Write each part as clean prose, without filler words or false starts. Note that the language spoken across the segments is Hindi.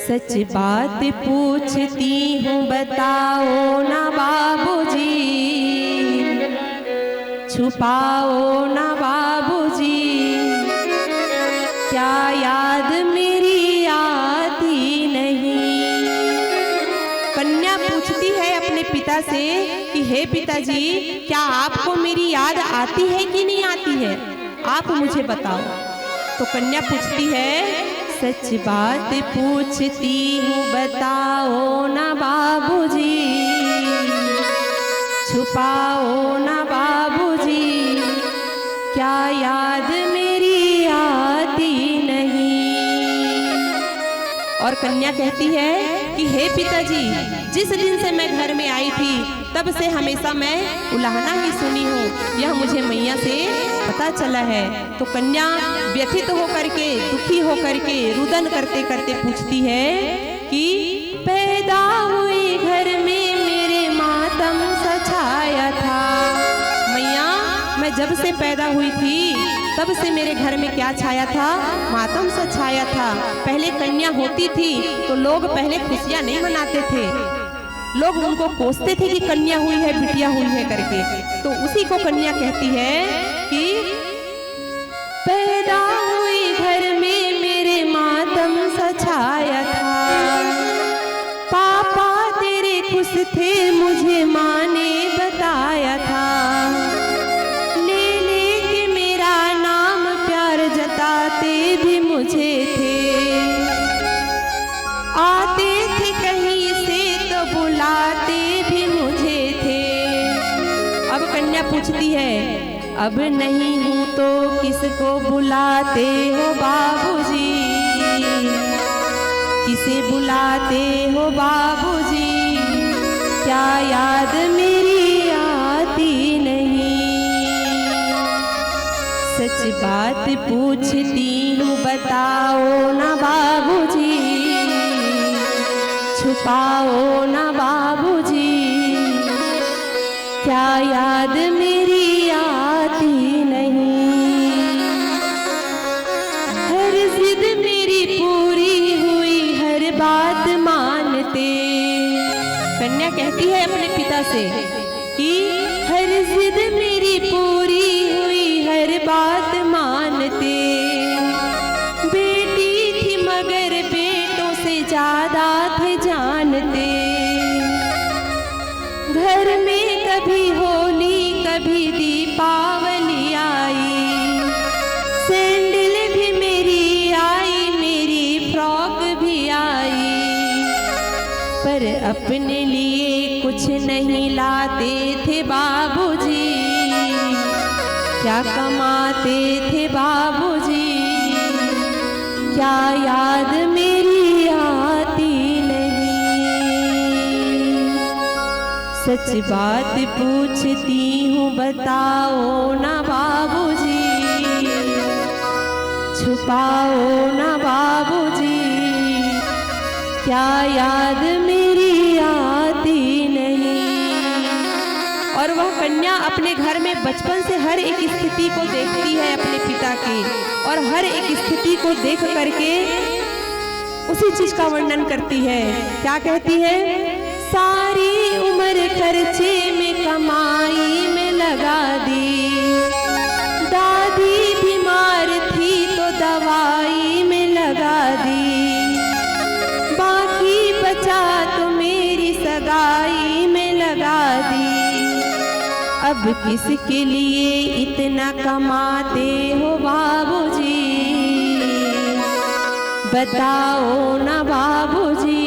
सच बात पूछती हूँ बताओ ना बाबूजी, छुपाओ ना बाबूजी, क्या याद मेरी आती नहीं। कन्या पूछती है अपने पिता से कि हे पिताजी, क्या आपको मेरी याद आती है कि नहीं आती है, आप मुझे बताओ। तो कन्या पूछती है, सच बात पूछती हूँ बताओ ना बाबूजी, छुपाओ ना बाबूजी, क्या याद मेरी आती नहीं। और कन्या कहती है कि हे पिताजी, जिस दिन से मैं घर में आई थी तब से हमेशा मैं उलाहना ही सुनी हूँ, यह मुझे मैया से पता चला है। तो कन्या व्यथित होकर के, दुखी होकर के, रुदन करते करते पूछती है कि पैदा हुई घर में मेरे मातम सा छाया था। मैया, मैं जब से पैदा हुई थी तब से मेरे घर में क्या छाया था, मातम सा छाया था। पहले कन्या होती थी तो लोग पहले खुशियां नहीं मनाते थे, लोग उनको कोसते थे कि कन्या हुई है, बिटिया हुई है करके। तो उसी को कन्या कहती है कि पैदा हुई घर में मेरे मातम सा छाया था, पापा तेरे खुश थे मुझे माँ ने बताया था, ले ले के मेरा नाम प्यार जताते भी मुझे थे, आते थे कहीं से तो बुलाते भी मुझे थे। अब कन्या पूछती है, अब नहीं हूँ तो किसको बुलाते हो बाबूजी, किसे बुलाते हो बाबूजी, क्या याद मेरी आती नहीं। सच बात पूछती हूँ बताओ ना बाबूजी, छुपाओ ना बाबूजी, क्या याद मेरी आती नहीं। हर जिद मेरी पूरी हुई हर बात मानते। कन्या कहती है अपने पिता से कि हर जिद मेरी पूरी हुई हर बात मानते, बेटी थी मगर बेटों से ज्यादा थे जानते, घर में कभी होली कभी दीपावली आई, सैंडल भी मेरी आई, मेरी फ्रॉक भी आई, पर अपने लिए कुछ नहीं लाते थे बाबूजी, क्या कमाते थे बाबूजी, क्या याद मेरी आती नहीं। सच बात पूछती हूँ बताओ ना बाबूजी, छुपाओ ना बाबूजी, क्या याद मेरी आती नहीं। और वह कन्या अपने घर में बचपन से हर एक स्थिति को देखती है अपने पिता की, और हर एक स्थिति को देख करके उसी चीज का वर्णन करती है। क्या कहती है, सारी उम्र खर्चे में कमाई में लगा दी, दादी बीमार थी तो दवाई में लगा दी, बाकी बचा तो मेरी सगाई में लगा दी, अब किसके लिए इतना कमाते हो बाबूजी, बताओ ना बाबूजी,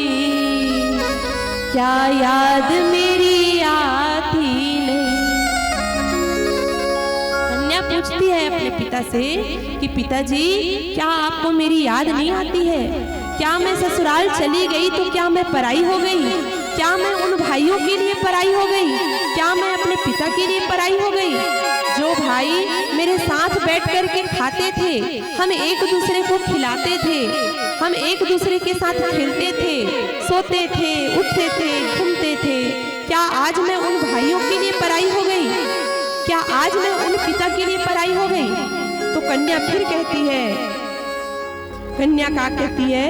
क्या याद मेरी आती नहीं। कन्या पूछती है अपने पिता से कि पिताजी, क्या आपको मेरी याद नहीं आती है, क्या मैं ससुराल चली गई तो क्या मैं पराई हो गई, क्या मैं उन भाइयों के लिए पराई हो गई, क्या मैं अपने पिता के लिए पराई हो गई, जो भाई मेरे साथ बैठ कर के खाते थे, हम एक दूसरे को खिलाते थे, हम एक दूसरे के साथ खेलते थे, सोते थे, उठते थे, घूमते थे, क्या आज मैं उन भाइयों के लिए पराई हो गई, क्या आज मैं उन पिता के लिए पराई हो गई। तो कन्या फिर कहती है, कन्या क्या कहती है,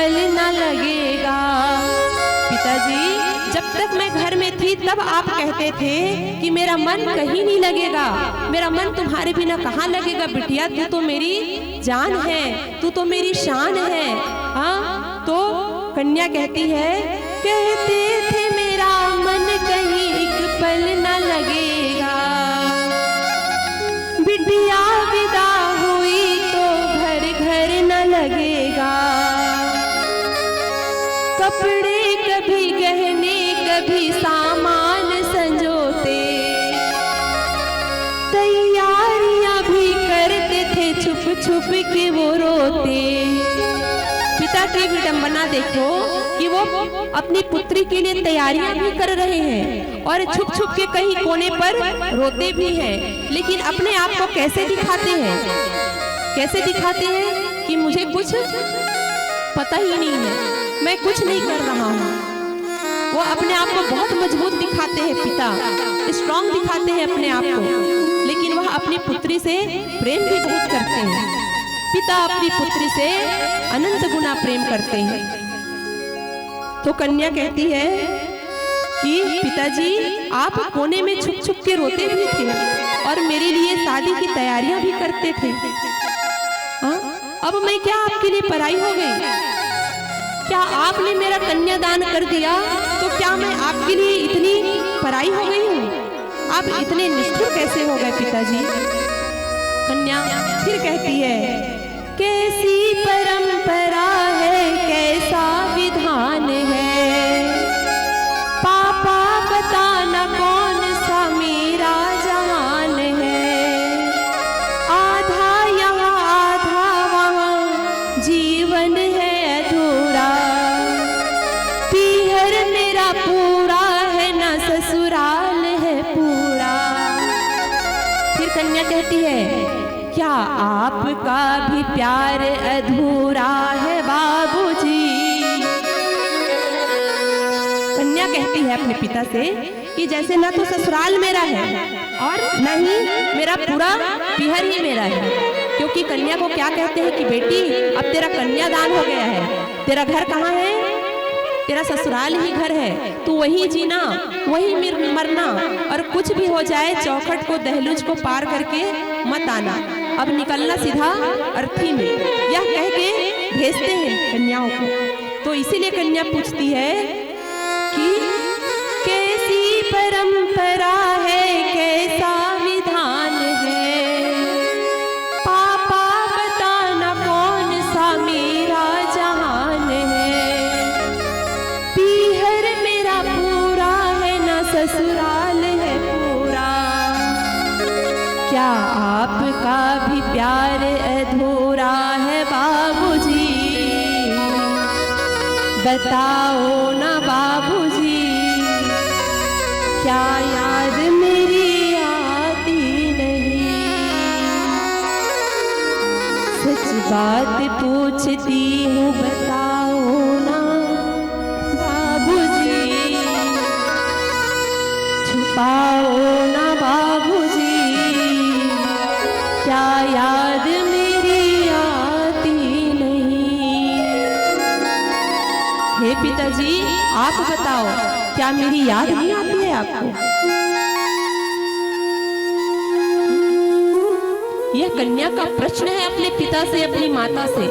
पल न लगेगा। पिताजी, जब तक मैं घर में थी तब आप कहते थे कि मेरा मन कहीं नहीं लगेगा, मेरा मन तुम्हारे बिना कहाँ लगेगा बिटिया, तू तो मेरी जान है, तू तो मेरी शान है। हाँ, तो कन्या कहती है, कहते थे मेरा मन कहीं एक पल न लगेगा, बिटिया विदा हुई तो घर घर न लगेगा। कपड़े कभी गहने कभी सामान संजोते, तैयारियां भी करते थे छुप छुप के वो रोते। पिता की विडंबना देखो कि वो अपनी पुत्री के लिए तैयारियां भी कर रहे हैं और छुप छुप के कहीं कोने पर रोते भी हैं, लेकिन अपने आप को कैसे दिखाते हैं, कैसे दिखाते हैं कि मुझे कुछ पता ही नहीं है, मैं कुछ नहीं कर रहा हूँ। वो अपने आप को बहुत मजबूत दिखाते हैं, पिता स्ट्रांग दिखाते हैं अपने आप को, लेकिन वह अपनी पुत्री से प्रेम भी बहुत करते हैं। पिता अपनी पुत्री से अनंत गुना प्रेम करते हैं। तो कन्या कहती है कि पिताजी, आप कोने में छुप छुप के रोते भी थे और मेरे लिए शादी की तैयारियां भी करते थे। हाँ, अब मैं क्या आपके लिए पराई हो गई? क्या आपने मेरा कन्यादान कर दिया तो क्या मैं आपके लिए इतनी पराई हो गई हूँ? आप इतने निष्ठुर कैसे हो गए पिताजी? कन्या फिर कहती है, कैसी परंपरा है, कैसा विधान है, पापा बताना कौन सा मेरा जहान है, आधा यहाँ आधा वहाँ जीवन है अधूरा, पीहर मेरा पूरा है ना ससुराल है पूरा। फिर कन्या कहती है, क्या आपका भी प्यार अधूरा है बाबूजी? कन्या कहती है अपने पिता से कि जैसे ना तो ससुराल मेरा है और न ही मेरा पूरा पीहर ही मेरा है, क्योंकि कन्या को क्या कहते हैं कि बेटी अब तेरा कन्यादान हो गया है, तेरा घर कहाँ है? तेरा ससुराल ही घर है, तू वहीं जीना वहीं मरना, और कुछ भी हो जाए चौखट को दहलीज को पार करके मत आना, अब निकलना सीधा अर्थी में, यह कह के भेजते हैं कन्याओं को। तो इसीलिए कन्या पूछती है कि कैसी परंपरा है, कैसा विधान है, पापा बताना कौन सा मेरा जहान है, पीहर मेरा पूरा है ना ससुराल है पूरा, क्या आपका भी प्यार अधूरा है बाबूजी? बताओ ना बाबूजी, क्या याद मेरी आती नहीं? सच बात पूछती हूँ, बताओ ना बाबूजी, छुपाओ ना बाबूजी, क्या याद मेरी आती नहीं? हे पिताजी, आप बताओ, क्या मेरी याद नहीं आती है आपको? यह कन्या का प्रश्न है अपने पिता से, अपनी माता से,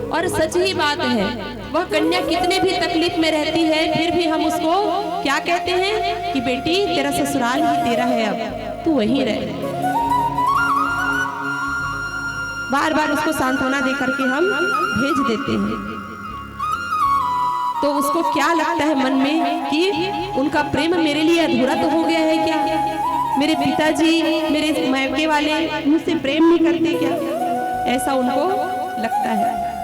और सच ही बात है। वह कन्या कितने भी तकलीफ में रहती है फिर भी हम उसको क्या कहते हैं कि बेटी तेरा ससुराल ही तेरा है, अब तू वहीं रह। बार बार उसको सांत्वना दे करके हम भेज देते हैं। तो उसको क्या लगता है मन में कि उनका प्रेम मेरे लिए अधूरा तो हो गया है क्या? मेरे पिताजी, मेरे मायके वाले मुझसे प्रेम नहीं करते क्या? ऐसा उनको लगता है।